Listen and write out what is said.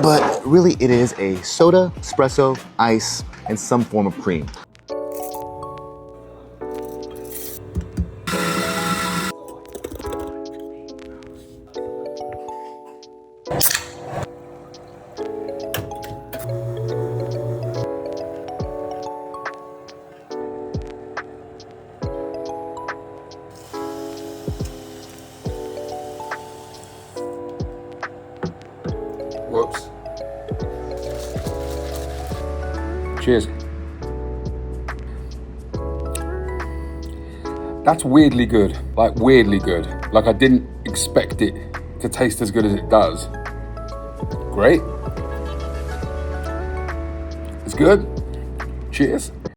but really it is a soda, espresso, ice, and some form of cream. Whoops. Cheers. That's weirdly good, like weirdly good. Like I didn't expect it to taste as good as it does. Great. It's good. Cheers.